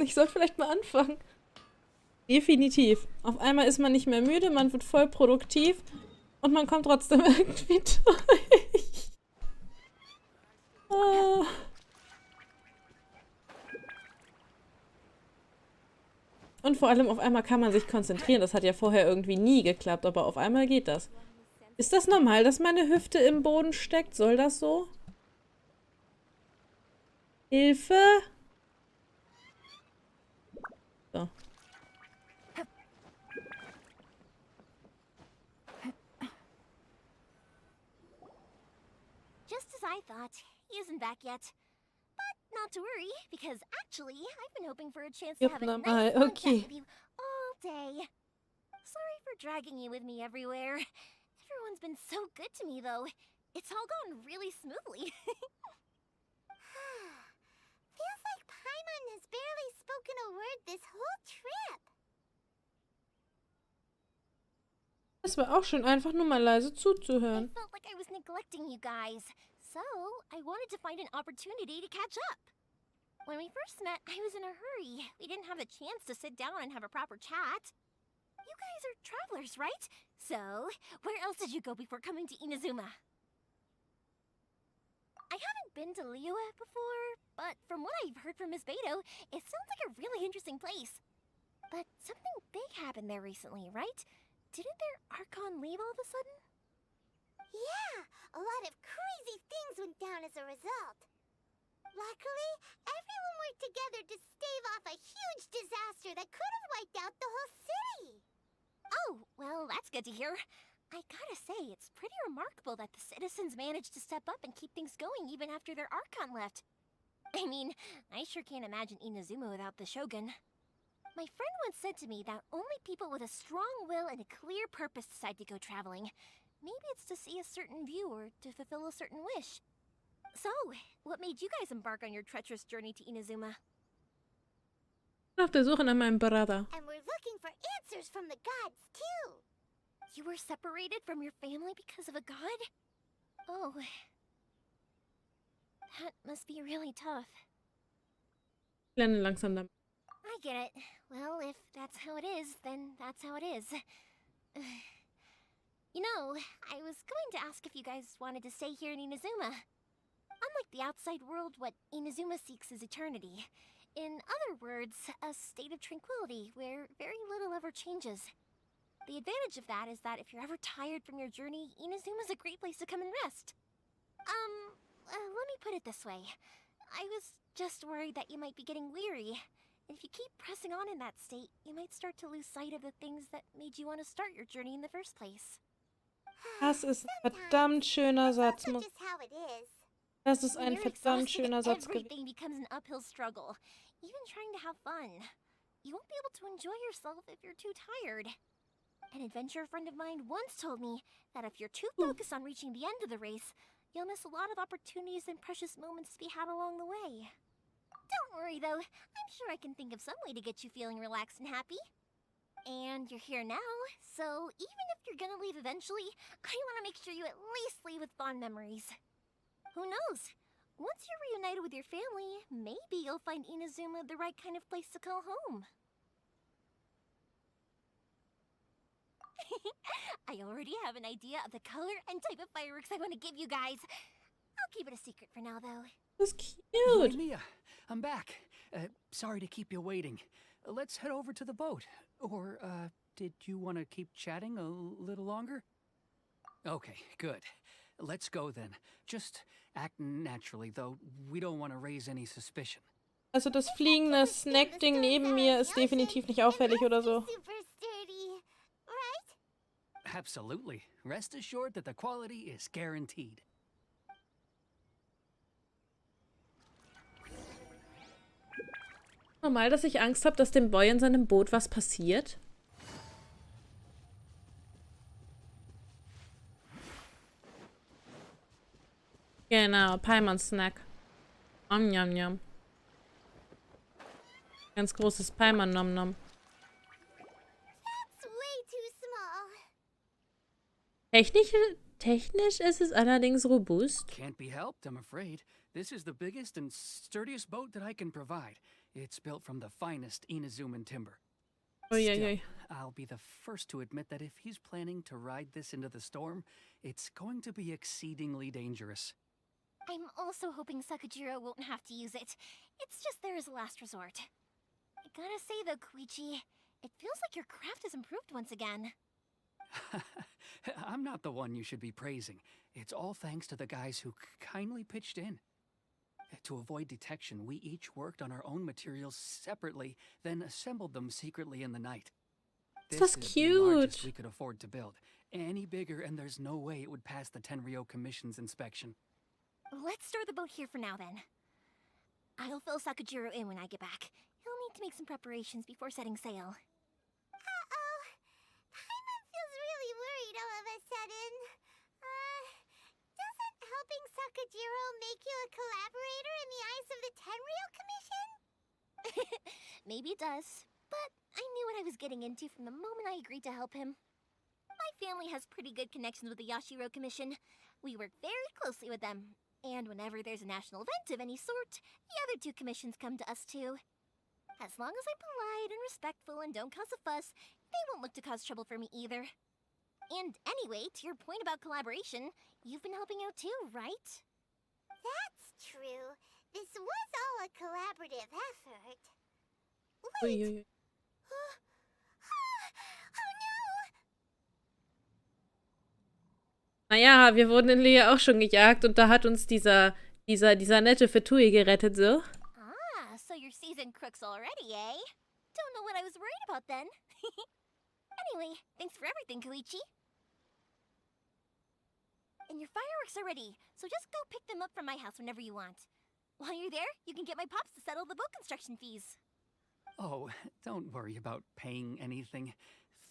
Ich sollte vielleicht mal anfangen. Definitiv. Auf einmal ist man nicht mehr müde, man wird voll produktiv und man kommt trotzdem irgendwie durch. Ah. Und vor allem auf einmal kann man sich konzentrieren. Das hat ja vorher irgendwie nie geklappt, aber auf einmal geht das. Ist das normal, dass meine Hüfte im Boden steckt? Soll das so? Hilfe! So. Just as I thought, he isn't back yet. But not to worry, because actually, I've been hoping for a chance to have a Normal, nice long okay. chat with you all day. Sorry for dragging you with me everywhere. Everyone's been so good to me, though. It's all gone really smoothly. Feels like Paimon has barely spoken a word this whole trip. Es war auch schön, einfach nur mal leise I zuzuhören. felt like I was neglecting you guys, so I wanted to find an opportunity to catch up. When we first met, I was in a hurry. We didn't have the chance to sit down and have a proper chat. You guys are travelers, right? So, where else did you go before coming to Inazuma? I haven't been to Liyue before, but from what I've heard from Miss Beto, it sounds like a really interesting place. But something big happened there recently, right? Didn't their Archon leave all of a sudden? Yeah, a lot of crazy things went down as a result. Luckily, everyone worked together to stave off a huge disaster that could have wiped out the whole city. Oh, well, that's good to hear. I gotta say, it's pretty remarkable that the citizens managed to step up and keep things going even after their Archon left. I mean, I sure can't imagine Inazuma without the Shogun. My friend once said to me that only people with a strong will and a clear purpose decide to go traveling. Maybe it's to see a certain view or to fulfill a certain wish. So, what made you guys embark on your treacherous journey to Inazuma? Auf der Suche nach meinem Brother. And we're looking for answers from the gods, too. You were separated from your family because of a god? Oh. That must be really tough. Ich lerne langsam damit. I get it. Well, if that's how it is, then that's how it is. You know, I was going to ask if you guys wanted to stay here in Inazuma. Unlike the outside world, what Inazuma seeks is eternity. In other words, a state of tranquility where very little ever changes. The advantage of that is that if you're ever tired from your journey, Inazuma's a great place to come and rest. Let me put it this way. I was just worried that you might be getting weary. And if you keep pressing on in that state, you might start to lose sight of the things that made you want to start your journey in the first place. Das ist ein verdammt schöner Satz. That's just how it is. Das ist When ein you're verdammt exhausted, schöner Satz gewesen. everything becomes an uphill struggle. Even trying to have fun. You won't be able to enjoy yourself if you're too tired. An adventurer friend of mine once told me that if you're too focused on reaching the end of the race, you'll miss a lot of opportunities and precious moments to be had along the way. Don't worry though, I'm sure I can think of some way to get you feeling relaxed and happy. And you're here now, so even if you're gonna leave eventually, I want to make sure you at least leave with fond memories. Who knows? Once you're reunited with your family, maybe you'll find Inazuma the right kind of place to call home. I already have an idea of the color and type of fireworks I want to give you guys. I'll keep it a secret for now, though. Das ist cute. Yoimiya, I'm back. Sorry to keep you waiting. Let's head over to the boat. Or, did you want to keep chatting a little longer? Okay, good. Let's go then. Just act naturally, though we don't want to raise any suspicion. Also das fliegende Snack-Ding neben mir ist definitiv nicht auffällig oder so. Super sturdy, right? Absolutely. Rest assured that the quality is guaranteed. Normal, dass ich Angst habe, dass dem Boy in seinem Boot was passiert. Genau, Paimon-Snack. Njam, njam. Ganz großes Paimon-Nom-Nom. That's way too small. Technisch ist es allerdings robust. Can't be helped, I'm afraid. This is the biggest and sturdiest boat that I can provide. It's built from the finest Inazuman timber. Uiuiui. Still, I'll be the first to admit that if he's planning to ride this into the storm, it's going to be exceedingly dangerous. I'm also hoping Sakajiro won't have to use it. It's just there as a last resort. I gotta say though, Koichi, it feels like your craft has improved once again. I'm not the one you should be praising. It's all thanks to the guys who kindly pitched in. To avoid detection, we each worked on our own materials separately, then assembled them secretly in the night. This is the largest cute. we could afford to build. Any bigger, and there's no way it would pass the Tenryou Commission's inspection. Let's store the boat here for now, then. I'll fill Sakujiro in when I get back. He'll need to make some preparations before setting sail. Uh-oh. Paimon feels really worried all of a sudden. Doesn't helping Sakujiro make you a collaborator in the eyes of the Tenryou Commission? Maybe it does, but I knew what I was getting into from the moment I agreed to help him. My family has pretty good connections with the Yashiro Commission. We work very closely with them, and whenever there's a national event of any sort, the other two commissions come to us too. As long as I'm polite and respectful and don't cause a fuss, they won't look to cause trouble for me either. And anyway, to your point about collaboration, you've been helping out too, right? That's true. This was all a collaborative effort. Ui, Wait! ui, ui. Oh no! Naja, wir wurden in Lea auch schon gejagt und da hat uns dieser nette Fetui gerettet, so. Ah, so you're seasoned crooks already, eh? Don't know what I was worried about then. Anyway, thanks for everything, Koichi. And your fireworks are ready, so just go pick them up from my house whenever you want. While you're there, you can get my pops to settle the boat construction fees. Oh, don't worry about paying anything.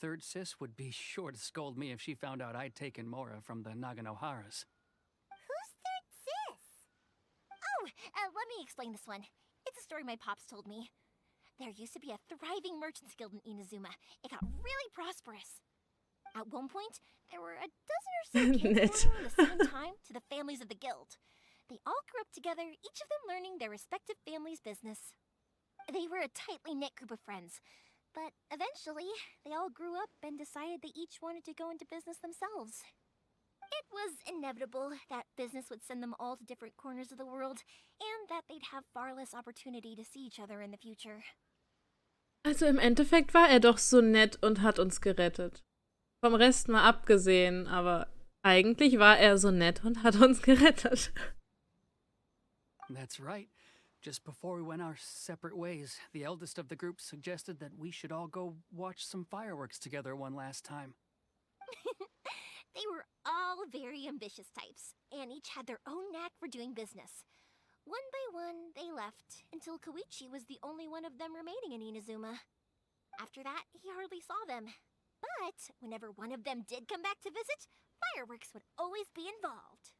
Third Sis would be sure to scold me if she found out I'd taken Mora from the Naganoharas. Who's Third Sis? Oh, let me explain this one. It's a story my pops told me. There used to be a thriving merchants guild in Inazuma. It got really prosperous. At one point, there were a dozen or so kids born around the same time to the families of the guild. They all grew up together, each of them learning their respective family's business. They were a tightly knit group of friends, but eventually, they all grew up and decided they each wanted to go into business themselves. It was inevitable that business would send them all to different corners of the world, and that they'd have far less opportunity to see each other in the future. Also im Endeffekt war er doch so nett und hat uns gerettet. Vom Rest mal abgesehen, aber eigentlich war er so nett und hat uns gerettet. That's right. Just before we went our separate ways, the eldest of the group suggested that we should all go watch some fireworks together one last time. They were all very ambitious types, and each had their own knack for doing business. One by one, they left, until Koichi was the only one of them remaining in Inazuma. After that, he hardly saw them. But whenever one of them did come back to visit, fireworks would always be involved.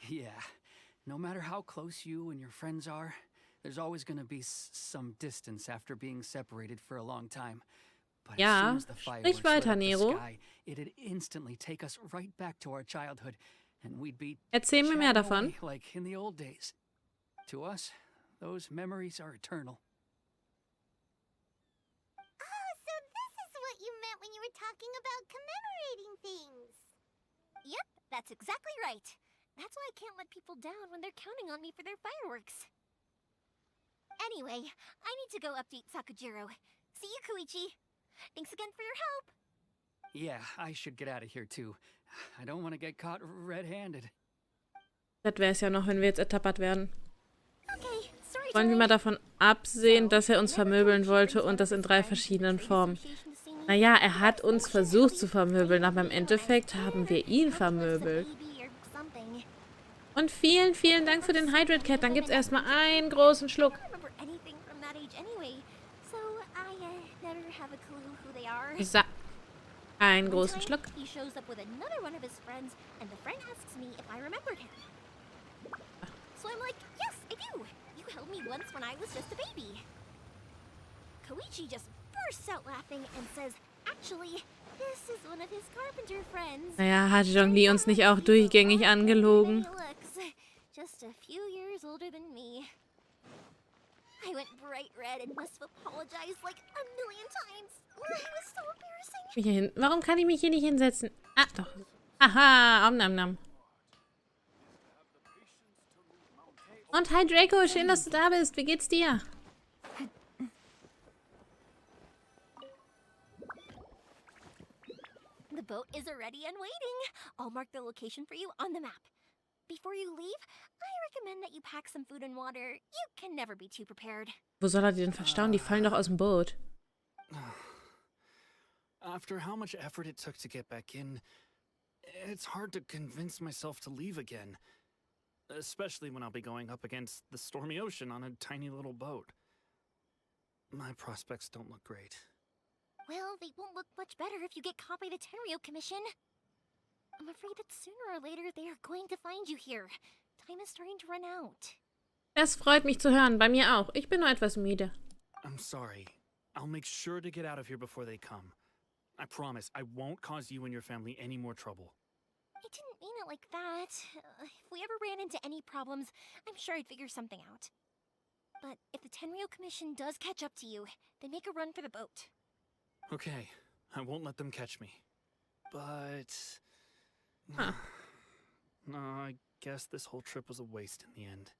Yeah, no matter how close you and your friends are, there's always going to be some distance after being separated for a long time. But as soon as the fireworks lit up the sky, it'd instantly take us right back to our childhood, and we'd be Erzähl mir mehr davon. Like in the old days. To us, those memories are eternal. Oh, so this is what you meant when you were talking about commemorating things. Yep, that's exactly right. That's why I can't let people down when they're counting on me for their fireworks. Anyway, I need to go update Sakujiro. See you, Koichi. Thanks again for your help. Yeah, I should get out of here too. I don't want to get caught red-handed. Das wäre es ja noch, wenn wir jetzt ertappert werden. Okay, sorry, Wollen wir mal davon absehen, dass er uns vermöbeln wollte und das in 3 verschiedenen Formen. Naja, er hat uns versucht zu vermöbeln, aber im Endeffekt haben wir ihn vermöbelt. Und vielen, vielen Dank für den Hydrate Cat. Dann gibt's erstmal einen großen Schluck. So. Einen großen Schluck. He shows up with another one of his friends, and the friend asks me if I remembered him. So I'm like, yes, I do. You helped me once when I was just a baby. Koichi just bursts out laughing and says, actually, this is one of his carpenter friends. Naja, hat Zhongli uns nicht auch durchgängig angelogen? Just a few years older than me. I went bright red and must have apologized like a million times. It was so embarrassing. Hier hin. Warum kann ich mich hier nicht hinsetzen? Ah, doch. Aha, Omnamnam. Und hi Draco, schön, dass du da bist. Wie geht's dir? The boat is already and waiting. I'll mark the location for you on the map. Before you leave, I recommend that you pack some food and water. You can never be too prepared. Wo soll er die denn verstauen? Die fallen doch aus dem Boot. After how much effort it took to get back in, it's hard to convince myself to leave again. Especially when I'll be going up against the stormy ocean on a tiny little boat. My prospects don't look great. Well, they won't look much better if you get caught by the Tenryou Commission. I'm afraid that sooner or later they are going to find you here. Time is starting to run out. Das freut mich zu hören. Bei mir auch. Ich bin nur etwas müde. I'm sorry. I'll make sure to get out of here before they come. I promise I won't cause you and your family any more trouble. I didn't mean it like that. If we ever ran into any problems, I'm sure I'd figure something out. But if the Tenryou Commission does catch up to you, they make a run for the boat. Okay, I won't let them catch me. But... Huh. No, I guess this whole trip was a waste in the end.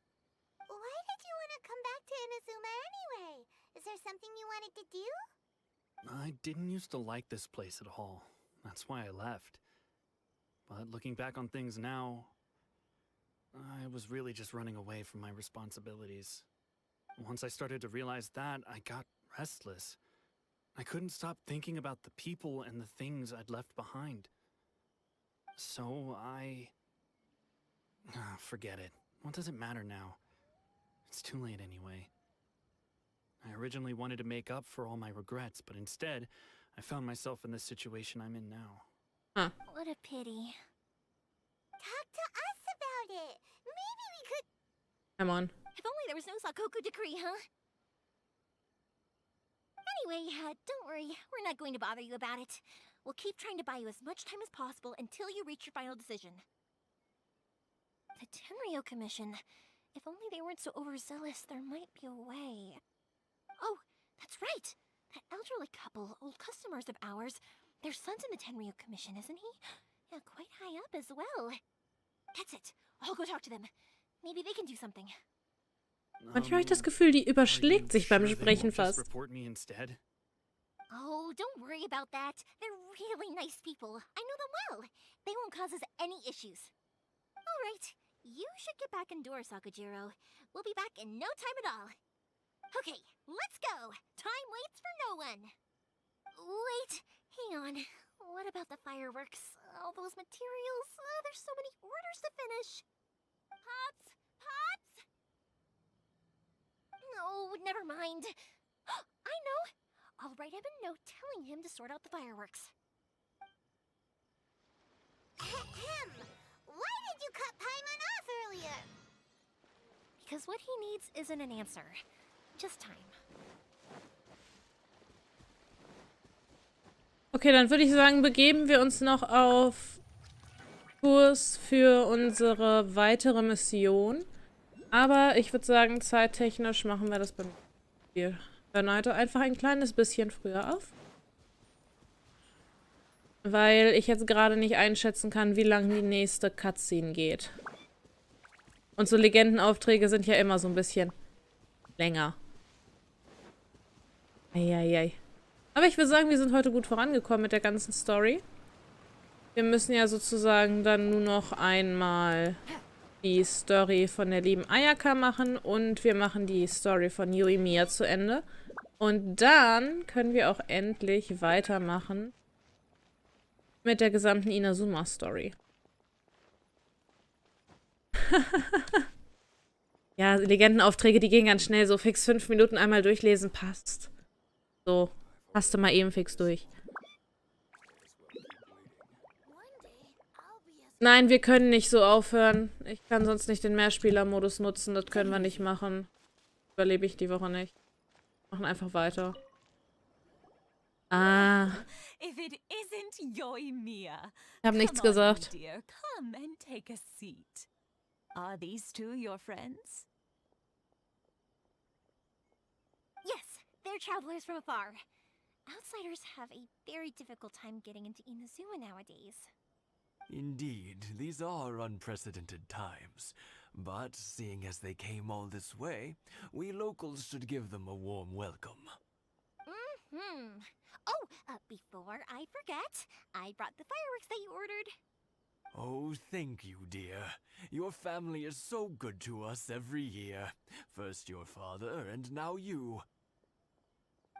Why did you want to come back to Inazuma anyway? Is there something you wanted to do? I didn't used to like this place at all. That's why I left. But looking back on things now, I was really just running away from my responsibilities. Once I started to realize that, I got restless. I couldn't stop thinking about the people and the things I'd left behind. So forget it. What does it matter now? It's too late anyway. I originally wanted to make up for all my regrets, but instead, I found myself in the situation I'm in now. Huh. What a pity. Talk to us about it. Maybe we could... Come on. If only there was no Sakoku decree, huh? Anyway, don't worry. We're not going to bother you about it. We'll keep trying to buy you as much time as possible until you reach your final decision. The Tenryou Commission. If only they weren't so overzealous, there might be a way. Oh, that's right! That elderly couple, old customers of ours, their son's in the Tenryou Commission, isn't he? Yeah, quite high up as well. That's it. I'll go talk to them. Maybe they can do something. Manchmal habe ich das Gefühl, die überschlägt sich beim Sprechen fast. Report me instead? Oh, don't worry about that. They're really nice people. I know them well. They won't cause us any issues. All right. You should get back indoors, Sakujiro. We'll be back in no time at all. Okay, let's go. Time waits for no one. Wait, hang on. What about the fireworks? All those materials? There's so many orders to finish. Pops! Pops! No, never mind. I know. I'll write him a note telling him to sort out the fireworks. Ahem. Why did you cut Paimon off earlier? Because what he needs isn't an answer. Just time. Okay, dann würde ich sagen, begeben wir uns noch auf Kurs für unsere weitere Mission. Aber ich würde sagen, zeittechnisch machen wir das beim Spiel. Wir hören heute einfach ein kleines bisschen früher auf. Weil ich jetzt gerade nicht einschätzen kann, wie lange die nächste Cutscene geht. Und so Legendenaufträge sind ja immer so ein bisschen länger. Eieiei. Aber ich würde sagen, wir sind heute gut vorangekommen mit der ganzen Story. Wir müssen ja sozusagen dann nur noch einmal die Story von der lieben Ayaka machen und wir machen die Story von Yoimiya zu Ende. Und dann können wir auch endlich weitermachen mit der gesamten Inazuma-Story. Ja, Legendenaufträge, die gehen ganz schnell. So fix 5 Minuten einmal durchlesen, passt. So, passt du mal eben fix durch. Nein, wir können nicht so aufhören. Ich kann sonst nicht den Mehrspieler-Modus nutzen. Das können wir nicht machen. Überlebe ich die Woche nicht. Machen einfach weiter. Ah. If it isn't Yoimiya. Ich habe nichts gesagt. Dear, come and take a seat. Are these two your friends? Yes, they're travelers from afar. Outsiders have a very difficult time getting into Inazuma nowadays. Indeed, these are unprecedented times. But seeing as they came all this way, we locals should give them a warm welcome. Oh, before I forget, I brought the fireworks that you ordered. Oh, thank you, dear. Your family is so good to us every year. First your father, and now you.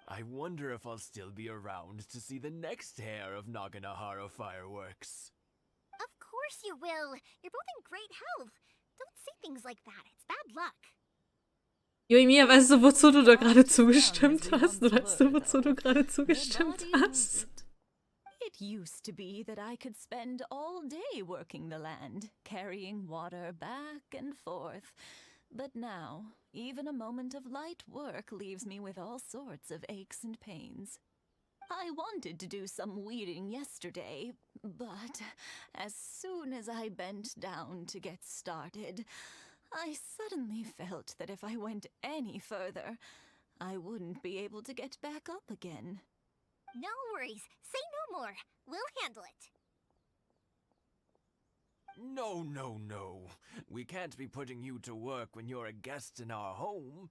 I wonder if I'll still be around to see the next hair of Naganohara fireworks. Of course you will. You're both in great health. Don't say things like that. It's bad luck. Yoimiya, weißt du, wozu du da gerade zugestimmt hast? Weißt du, wozu du gerade zugestimmt hast? It used to be that I could spend all day working the land, carrying water back and forth. But now, even a moment of light work leaves me with all sorts of aches and pains. I wanted to do some weeding yesterday, but as soon as I bent down to get started, I suddenly felt that if I went any further, I wouldn't be able to get back up again. No worries. Say no more. We'll handle it. No, no, no. We can't be putting you to work when you're a guest in our home.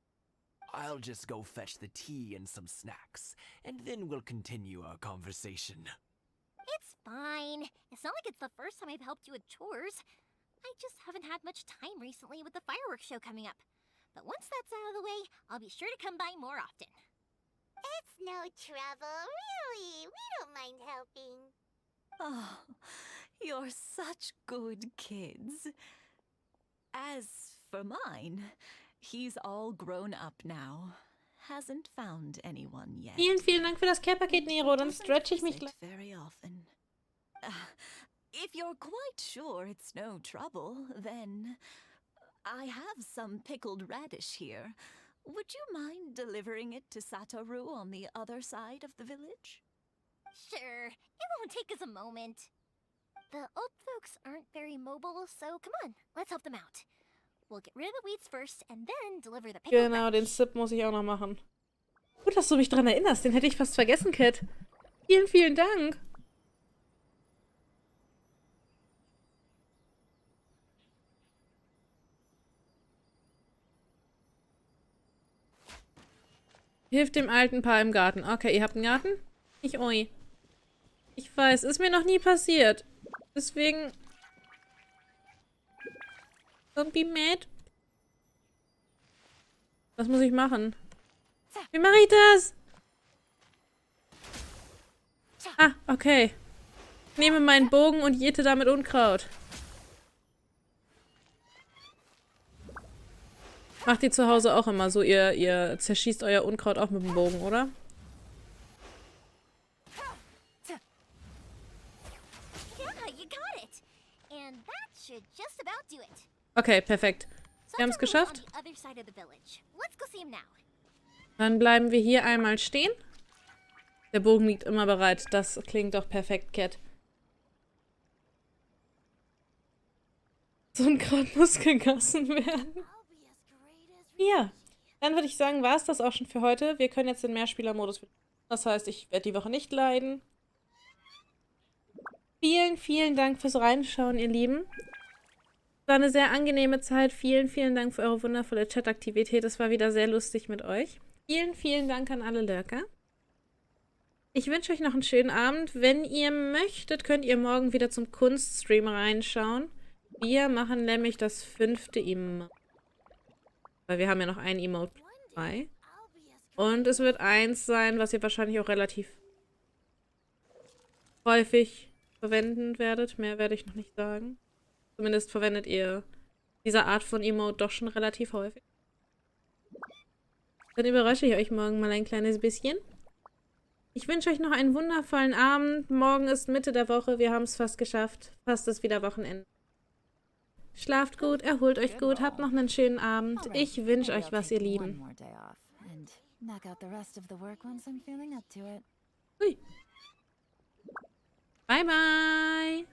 I'll just go fetch the tea and some snacks, and then we'll continue our conversation. It's fine. It's not like it's the first time I've helped you with chores. I just haven't had much time recently with the fireworks show coming up. But once that's out of the way, I'll be sure to come by more often. It's no trouble, really. We don't mind helping. Oh, you're such good kids. As for mine, he's all grown up now. Hasn't found anyone yet. Vielen Dank für das Care-Paket, Nero. Dann stretch ich mich gleich. Very often. If you're quite sure it's no trouble, then I have some pickled radish here. Would you mind delivering it to Satoru on the other side of the village? Sure. It won't take us a moment. The old folks aren't very mobile, so come on, let's help them out. We'll get rid of the weeds first and then deliver the pickled Genau, den radish. Sip muss ich auch noch machen. Gut, dass du mich dran erinnerst. Den hätte ich fast vergessen, Cat. Vielen Dank. Hilft dem alten Paar im Garten. Okay, ihr habt einen Garten? Ich oi. Ich weiß, ist mir noch nie passiert. Deswegen... Don't be mad. Was muss ich machen? Wie mache ich das? Ah, okay. Ich nehme meinen Bogen und jäte damit Unkraut. Macht ihr zu Hause auch immer so? Ihr zerschießt euer Unkraut auch mit dem Bogen, oder? Okay, perfekt. Wir haben es geschafft. Dann bleiben wir hier einmal stehen. Der Bogen liegt immer bereit. Das klingt doch perfekt, Cat. So ein Kraut muss gegossen werden. Ja, dann würde ich sagen, war es das auch schon für heute. Wir können jetzt den Mehrspielermodus. Das heißt, ich werde die Woche nicht leiden. Vielen Dank fürs Reinschauen, ihr Lieben. Es war eine sehr angenehme Zeit. Vielen Dank für eure wundervolle Chataktivität. Es war wieder sehr lustig mit euch. Vielen Dank an alle Lurker. Ich wünsche euch noch einen schönen Abend. Wenn ihr möchtet, könnt ihr morgen wieder zum Kunststream reinschauen. Wir machen nämlich das 5. Emote. Weil wir haben ja noch ein Emote frei. Und es wird eins sein, was ihr wahrscheinlich auch relativ häufig verwenden werdet. Mehr werde ich noch nicht sagen. Zumindest verwendet ihr diese Art von Emote doch schon relativ häufig. Dann überrasche ich euch morgen mal ein kleines bisschen. Ich wünsche euch noch einen wundervollen Abend. Morgen ist Mitte der Woche. Wir haben es fast geschafft. Fast ist wieder Wochenende. Schlaft gut, erholt euch gut, habt noch einen schönen Abend. Ich wünsche euch was, ihr Lieben. Hui. Bye, bye.